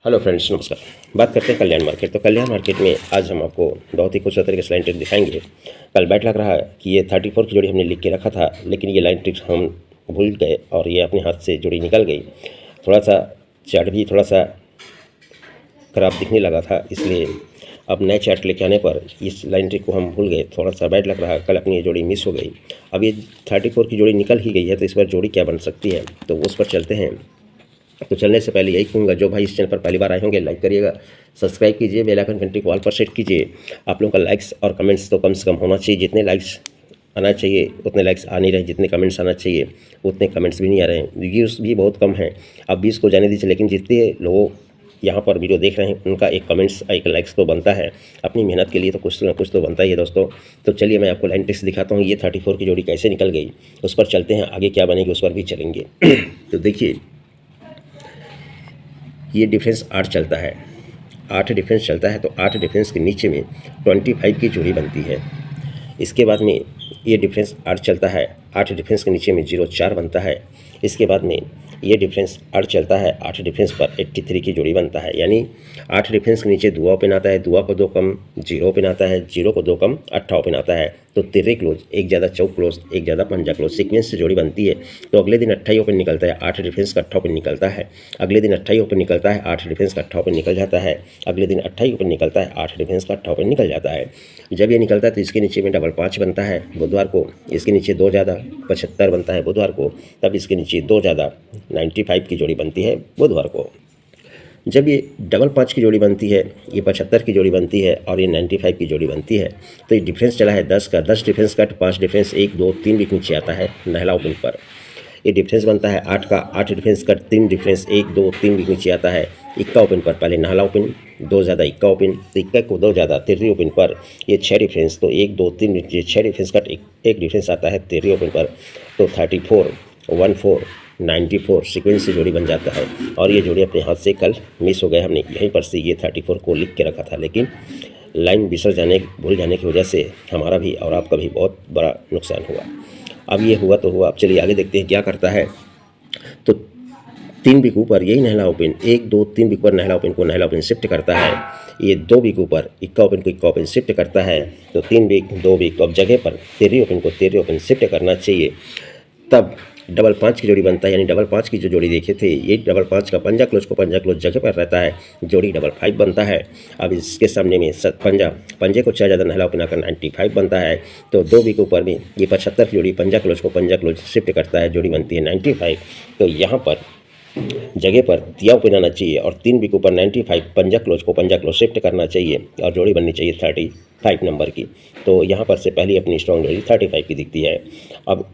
Hello friends, नमस्कार। बात करते हैं कल्याण मार्केट। तो कल्याण मार्केट में आज हम आपको बहुत ही खूबसूरत तरीके से लाइन ट्रिक दिखाएंगे। कल बैट लग रहा है कि ये 34 की जोड़ी हमने लिख के रखा था, लेकिन ये लाइन ट्रिक हम भूल गए और ये अपने हाथ से जोड़ी निकल गई। थोड़ा सा चार्ट भी थोड़ा सा खराब दिखने लगा था, इसलिए अब नए चार्ट लेके आने पर इस लाइन ट्रिक को हम भूल गए। थोड़ा सा बैट लग रहा है, कल अपनी ये जोड़ी मिस हो गई। अब ये 34 की जोड़ी निकल ही गई है, तो इस बार जोड़ी क्या बन सकती है, तो उस पर चलते हैं। तो चलने से पहले यही कहूँगा, जो भाई इस चैनल पर पहली बार आए होंगे लाइक करिएगा, सब्सक्राइब कीजिए, बेल आइकन घंटी को ऑल पर सेट कीजिए। आप लोगों का लाइक्स और कमेंट्स तो कम से कम होना चाहिए। जितने लाइक्स आना चाहिए उतने लाइक्स आ नहीं रहे, जितने कमेंट्स आना चाहिए उतने कमेंट्स भी नहीं आ रहे हैं। व्यूज़ भी बहुत कम हैं। अब 20 को जाने दीजिए, लेकिन जितने लोगों यहाँ पर वीडियो देख रहे हैं उनका एक कमेंट्स एक लाइक्स तो बनता है। अपनी मेहनत के लिए तो कुछ ना कुछ तो बनता ही है दोस्तों। तो चलिए मैं आपको लाइन ट्रिक्स दिखाता हूँ, ये 34 की जोड़ी कैसे निकल गई, उस पर चलते हैं। आगे क्या बनेगी उस पर भी चलेंगे। तो देखिए, ये डिफरेंस 8 चलता है, 8 डिफरेंस चलता है। तो 8 डिफरेंस के नीचे में 25 की जोड़ी बनती है। इसके बाद में ये डिफरेंस 8 चलता है, 8 डिफरेंस के नीचे में 0 4 बनता है। इसके बाद में ये डिफरेंस 8 चलता है, 8 डिफरेंस पर 83 की जोड़ी बनता है। यानी 8 डिफरेंस के नीचे दुआ ओपन आता है, दुआ को 2 कम 0 ओपन आता है, 0 को 2 कम 8 ओपन आता है। तो 13 क्लोज, एक ज़्यादा चौक क्लोज, एक ज़्यादा पंजा क्लोज सीक्वेंस से जोड़ी बनती है। तो अगले दिन 28 ओपन निकलता है, 8 डिफरेंस का 8 ओपन निकलता है। अगले दिन 28 ओपन निकलता है, 8 डिफरेंस का 8 ओपन निकल जाता है। अगले दिन 28 ओपन निकलता है, 8 डिफरेंस का 8 ओपन निकल जाता है। जब ये निकलता है तो इसके नीचे में डबल 5 बनता है बुधवार को, इसके नीचे 2 ज़्यादा 75 बनता है बुधवार को, तब इसके नीचे 2 ज़्यादा 95 की जोड़ी बनती है बुधवार को। जब ये डबल 5 की जोड़ी बनती है, ये 75 की जोड़ी बनती है और ये 95 की जोड़ी बनती है, तो ये डिफरेंस चला है 10 का। 10 डिफरेंस कट 5 डिफरेंस 1 2 3 भी नीचे आता है नहला ओपन पर। ये डिफरेंस बनता है 8 का, 8 डिफरेंस कट 3 डिफरेंस 1 2 3 भी नीचे आता है इक्का ओपन पर। पहले नहला ओपन, 2 ज़्यादा इक्का ओपन, तो इक्का को 2 ज़्यादा 13 ओपन पर। ये 6 डिफरेंस, तो 1 2 3 नीचे 6 डिफरेंस कट एक डिफरेंस आता है 13 ओपन पर। तो 34 14 94 सीक्वेंस से जोड़ी बन जाता है। और ये जोड़ी अपने हाथ से कल मिस हो गए। हमने यहीं पर से ये 34 को लिख के रखा था, लेकिन लाइन बिसर भूल जाने की वजह से हमारा भी और आपका भी बहुत बड़ा नुकसान हुआ। अब ये हुआ तो हुआ, अब चलिए आगे देखते हैं क्या करता है। तो 3 बिक ऊपर यही नहला ओपन, 1 2 3 बिक पर नहला ओपन को नहला ओपन शिफ्ट करता है। ये 2 बिक ऊपर इक्का ओपन को इक्का ओपन शिफ्ट करता है। तो 3 बिक 2 बिक, तो अब जगह पर 13 ओपन को 13 ओपन शिफ्ट करना चाहिए। तब डबल 5 की जोड़ी बनता है। यानी डबल 5 की जो जोड़ी देखे थे, ये डबल 5 का पंजा क्लोज को पंजा क्लोज जगह पर रहता है, जोड़ी डबल 5 बनता है। अब इसके सामने में पंजे को 6 ज़्यादा नहला ओपन आकर 95 बनता है। तो 2 बी के ऊपर में ये 75 की जोड़ी पंजा क्लोज को पंजा क्लोज शिफ्ट करता है, जोड़ी बनती है 95। तो यहाँ पर जगह पर दिया ओपन आना चाहिए और 3 बी के ऊपर 95 पंजा क्लोज को पंजा क्लोज शिफ्ट करना चाहिए और जोड़ी बननी चाहिए 35 नंबर की। तो यहाँ पर से पहली अपनी स्ट्रॉन्ग जोड़ी 35 की दिखती है। अब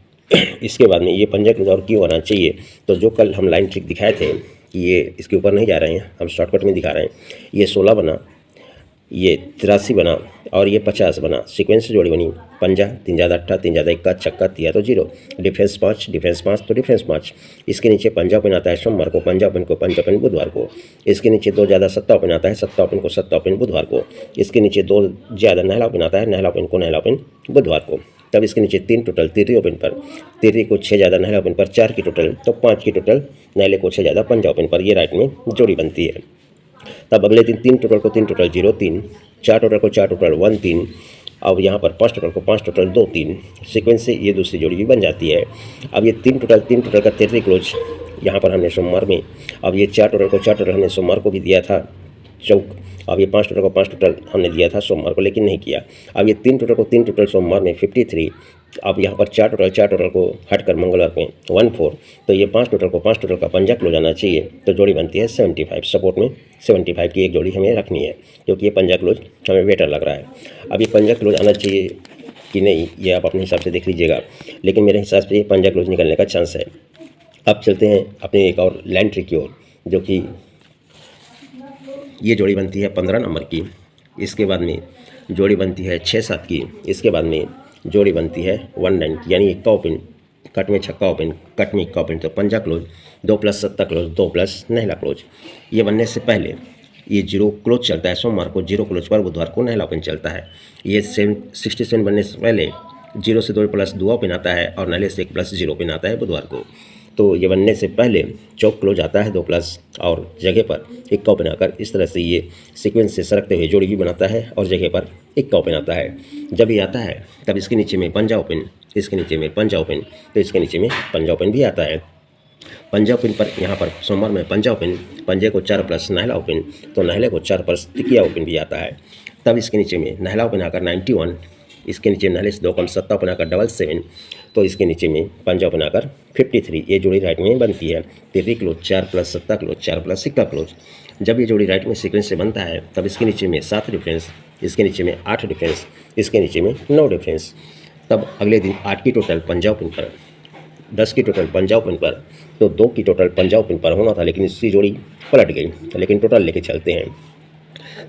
इसके बाद में ये पंजा क्लोज और क्यों आना चाहिए, तो जो कल हम लाइन ट्रिक दिखाए थे कि ये इसके ऊपर नहीं जा रहे हैं, हम शॉर्टकट में दिखा रहे हैं। ये 16 बना, ये 83 बना और ये 50 बना। सीक्वेंस से जोड़ी बनी, पंजा 3 ज़्यादा 8 3 ज़्यादा इक्का छक्का दिया तो 0, डिफरेंस 5 डिफरेंस 5 तो डिफरेंस 5। इसके नीचे पंजा ओपन आता है सोमवार को, पंजा ओपन को पंजा ओपन बुधवार को। इसके नीचे 2 ज़्यादा 7 ओपन आता है, 7 ओपन को 7 ओपन बुधवार को। इसके नीचे 2 ज़्यादा नहला ओपन आता है, नहला ओपन को नहला ओपन बुधवार को। तब इसके नीचे 3 टोटल 13 ओपन पर, 13 को 6 ज़्यादा नहला ओपन पर 4 की टोटल, तो 5 की टोटल नहले को 6 ज़्यादा पंजा ओपन पर। ये राइट में जोड़ी बनती है। तब अगले दिन 3 टोटल को 3 टोटल 0 3, 4 टोटल को 4 टोटल 1 3। अब यहाँ पर 5 टोटल को 5 टोटल 2 3। सीक्वेंस से ये दूसरी जोड़ी भी बन जाती है। अब ये 3 टोटल का 13 क्लोज यहाँ पर हमने सोमवार में। अब ये 4 टोटल को 4 टोटल हमने सोमवार को भी दिया था चौक। अब ये 5 टोटल को 5 टोटल हमने दिया था सोमवार को, लेकिन नहीं किया। अब ये 3 टोटल को 3 टोटल सोमवार में 53। अब यहाँ पर 4 टोटल को हटकर मंगलवार में 14। तो ये 5 टोटल को 5 टोटल का पंजा क्लोज आना चाहिए, तो जोड़ी बनती है 75। सपोर्ट में 75 की एक जोड़ी हमें रखनी है, क्योंकि ये पंजा क्लोज हमें बेटर लग रहा है। अब ये पंजा क्लोज आना चाहिए कि नहीं, ये आप अपने हिसाब से देख लीजिएगा, लेकिन मेरे हिसाब से ये पंजा क्लोज निकलने का चांस है। अब चलते हैं अपने एक और लाइन ट्रिक की ओर, जो कि ये जोड़ी बनती है 15 नंबर की। इसके बाद में जोड़ी बनती है 6 7 की। इसके बाद में जोड़ी बनती है 19 की, यानी इक्का ओपन कट में छक्का ओपन, कट में इक्का ओपन, तो पंजा क्लोज 2 + 7 क्लोज 2 + नहला क्लोज। ये बनने से पहले ये 0 क्लोज चलता है सोमवार को, 0 क्लोज पर बुधवार को नहला ओपन चलता है। ये 67 बनने से पहले 0 से 2 + 2 ओपन आता है और नहले से 1 + 0 ओपन आता है बुधवार को। तो ये बनने से पहले चौक क्लोज आता है 2 प्लस और जगह पर इक्का ओपन आकर इस तरह से ये सीक्वेंस से सरकते हुए जोड़ी भी बनाता है और जगह पर इक्का ओपन आता है। जब ये आता है तब इसके नीचे में पंजा ओपन, इसके नीचे में पंजा ओपन, तो इसके नीचे में पंजा ओपन भी आता है। पंजा ओपन पर यहाँ पर सोमवार में पंजा ओपन, पंजे को 4 प्लस नहला ओपन, तो नहले को 4 प्लस तिकिया ओपन भी आता है। तब इसके नीचे में नहला ओपन आकर 91, इसके नीचे नहले से 2 कम सत्ता ओपन आकर 77, तो इसके नीचे में पंजा ओपन आकर 53। ये जोड़ी राइट में बनती है। तिर्री क्लोज 4 प्लस सत्ता क्लोज 4 प्लस सिक्का क्लोज। जब ये जोड़ी राइट में सीक्वेंस से बनता है तब इसके नीचे में 7 डिफरेंस, इसके नीचे में 8 डिफरेंस, इसके नीचे में 9 डिफरेंस। तब अगले दिन 8 की टोटल पंजा ओपन पर, 10 की टोटल पंजा ओपन पर, तो 2 की टोटल पंजा ओपन पर होना था लेकिन इसकी जोड़ी पलट गई, लेकिन टोटल लेके चलते हैं।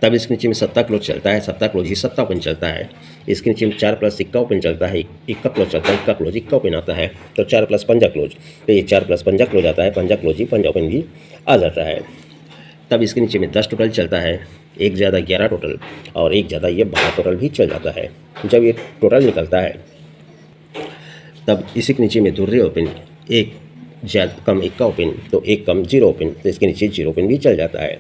तब इसके नीचे में सत्ता क्लोज चलता है, सत्ता क्लोज ही सत्ता ओपन चलता है। इसके नीचे में 4 प्लस सिक्का ओपन चलता है, इक्का क्लोज चलता है, इक्का क्लोज इक्का ओपन आता है, तो 4 प्लस पंजा क्लोज, तो ये 4 प्लस पंजा क्लोज आता है, पंजा क्लोज ही पंजा ओपन भी आ जाता है। तब इसके नीचे में 10 टोटल चलता है, 1 ज़्यादा 11 टोटल और 1 ज़्यादा ये 12 टोटल भी चल जाता है। जब ये टोटल निकलता है तब इसी के नीचे में दुर्रे ओपन, 1 ज़्यादा कम इक्का ओपन, तो 1 कम 0 ओपन, तो इसके नीचे 0 ओपन भी चल जाता है।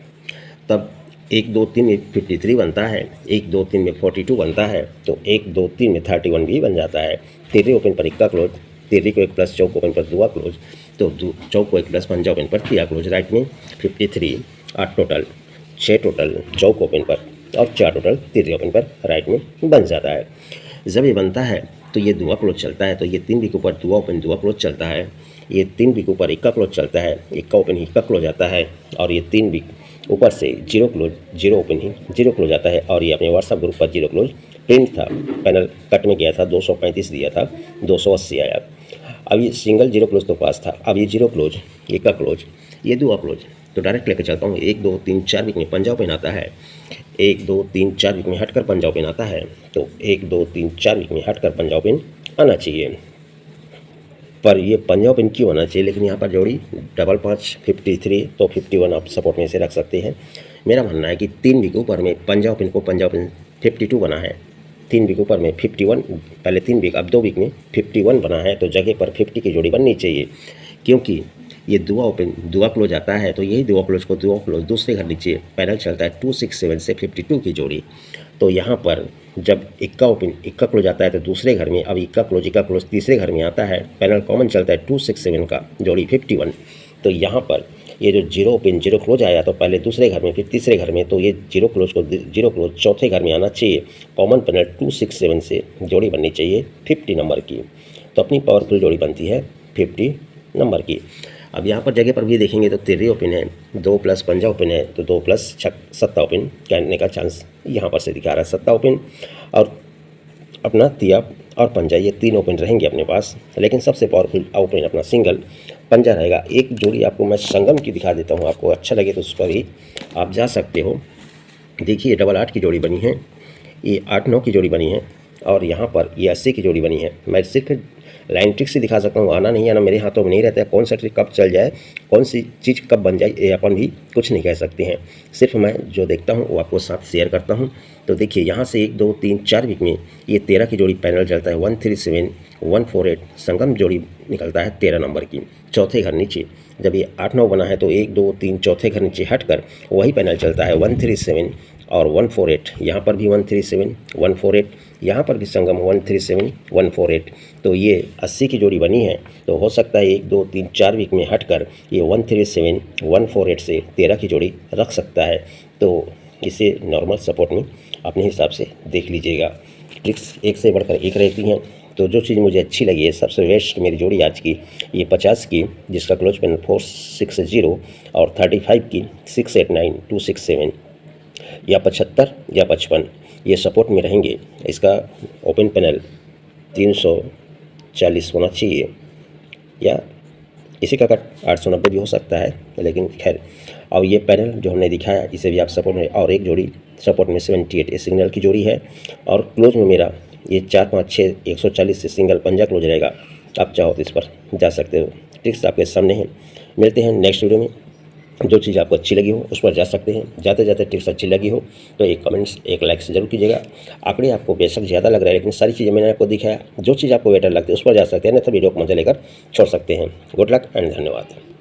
तब 1 2 3 में 53 बनता है, 1 2 3 में 42 बनता है, तो 1 2 3 में 31 भी बन जाता है। तिर्री ओपन पर इक्का क्लोज, तिर्री को 1 प्लस चौक ओपन पर दुआ क्लोज, तो चौक को 1 प्लस पंजा ओपन पर तिया क्लोज। राइट में 53, 8 टोटल, 6 टोटल चौक ओपन पर और 4 टोटल तिर्री ओपन पर राइट में बन जाता है। जब ये बनता है तो ये दुआ क्लोज चलता है, तो ये 3 बिक ऊपर दुआ ओपन दुआ क्लोज चलता है, ये 3 बिक ऊपर इक्का क्लोज चलता है, इक्का ओपन ही इक्का क्लोज आता है, और ये 3 बिक ऊपर से 0 क्लोज 0 ओपन ही 0 क्लोज आता है। और ये अपने व्हाट्सएप ग्रुप पर 0 क्लोज प्रिंट था, पैनल कट में गया था, 235 दिया था, 280 आया। अब ये सिंगल 0 क्लोज तो पास था, अब ये 0 क्लोज इक्का क्लोज ये दुआ क्लोज, तो डायरेक्ट लेकर चलता हूँ। 1 2 3 4 बिक में पंजा ओपन आता है, 1 2 3 4 बिक में हटकर पंजा ओपन आता है, तो 1 2 3 4 बिक में हटकर पंजा ओपन आना चाहिए। पर ये पंजा ओपन क्यों आना चाहिए, लेकिन यहाँ पर जोड़ी 5 5 53, तो 51 आप सपोर्ट में से रख सकते हैं। मेरा मानना है कि 3 बिक ऊपर में पंजा ओपन को पंजा ओपन 52 बना है, 3 बिक ऊपर में 51, पहले 3 बिक अब 2 बिक में 51 बना है, तो जगह पर 50 की जोड़ी बननी चाहिए। क्योंकि ये दुआ ओपन दुआ क्लोज आता है, तो यही दुआ क्लोज को दुआ क्लोज दूसरे घर नीचे पैनल चलता है 267 से 52 की जोड़ी। तो यहाँ पर जब इक्का ओपन इक्का क्लोज आता है तो दूसरे घर में, अब इक्का क्लोज तीसरे घर में आता है, पैनल कॉमन चलता है 267 का जोड़ी 51। तो यहाँ पर ये जो 0 ओपन 0 क्लोज आया, तो पहले दूसरे घर में फिर तीसरे घर में, तो ये 0 क्लोज को 0 क्लोज चौथे घर में आना चाहिए। कॉमन पैनल 267 से जोड़ी बननी चाहिए 50 नंबर की, तो अपनी पावरफुल जोड़ी बनती है 50 नंबर की। अब यहाँ पर जगह पर भी देखेंगे तो तिर्री ओपन है, 2 प्लस पंजा ओपन है, तो 2 प्लस सत्ता ओपन कहने का चांस यहाँ पर से दिखा रहा है। सत्ता ओपन और अपना तिया और पंजा ये 3 ओपन रहेंगे अपने पास, लेकिन सबसे पावरफुल ओपन अपना सिंगल पंजा रहेगा। एक जोड़ी आपको मैं संगम की दिखा देता हूँ, आपको अच्छा लगे तो उस पर ही आप जा सकते हो। देखिए 8 8 की जोड़ी बनी है, ये 8 9 की जोड़ी बनी है, और यहाँ पर ये 80 की जोड़ी बनी है। मैं सिर्फ लाइन ट्रिक से दिखा सकता हूँ, आना नहीं आना मेरे हाथों में नहीं रहता है। कौन सा ट्रिक कब चल जाए, कौन सी चीज़ कब बन जाए, ये अपन भी कुछ नहीं कह सकते हैं। सिर्फ मैं जो देखता हूँ वो आपको साथ शेयर करता हूँ। तो देखिए यहाँ से 1 2 3 4 बिक में ये 13 की जोड़ी पैनल चलता है 137 148, संगम जोड़ी निकलता है 13 नंबर की चौथे घर नीचे। जब ये 8 9 बना है तो 1 2 3 चौथे घर नीचे हटकर वही पैनल चलता है 137 और 148, यहाँ पर भी 137 148, यहाँ पर भी संगम 137 148। तो ये 80 की जोड़ी बनी है, तो हो सकता है 1 2 3 4 वीक में हटकर ये 137 148 से 13 की जोड़ी रख सकता है। तो इसे नॉर्मल सपोर्ट में अपने हिसाब से देख लीजिएगा। ट्रिक्स एक से बढ़कर एक रहती हैं, तो जो चीज़ मुझे अच्छी लगी है, सबसे बेस्ट मेरी जोड़ी आज की ये 50 की जिसका क्लोज पेन 460 और 35 की 689 267 या 75 या 55 ये सपोर्ट में रहेंगे। इसका ओपन पैनल 340 होना चाहिए या इसी का कट 890 भी हो सकता है, लेकिन खैर। और ये पैनल जो हमने दिखाया इसे भी आप सपोर्ट में, और एक जोड़ी सपोर्ट में 78 ये सिग्नल की जोड़ी है, और क्लोज में मेरा ये 4 5 6 140 से सिंगल पंजा क्लोज रहेगा। आप चाहो तो इस पर जा सकते हो। ट्रिक्स आपके सामने हैं। मिलते हैं नेक्स्ट वीडियो में। जो चीज़ आपको अच्छी लगी हो उस पर जा सकते हैं। जाते जाते टिप्स अच्छी लगी हो तो एक कमेंट्स एक लाइक जरूर कीजिएगा। आंकड़े आपको बेशक ज़्यादा लग रहा है लेकिन सारी चीज़ें मैंने आपको दिखाया, जो चीज़ आपको बेटर लगती है उस पर जा सकते हैं, नहीं तो वीडियो को मजा लेकर छोड़ सकते हैं। गुड लक एंड धन्यवाद।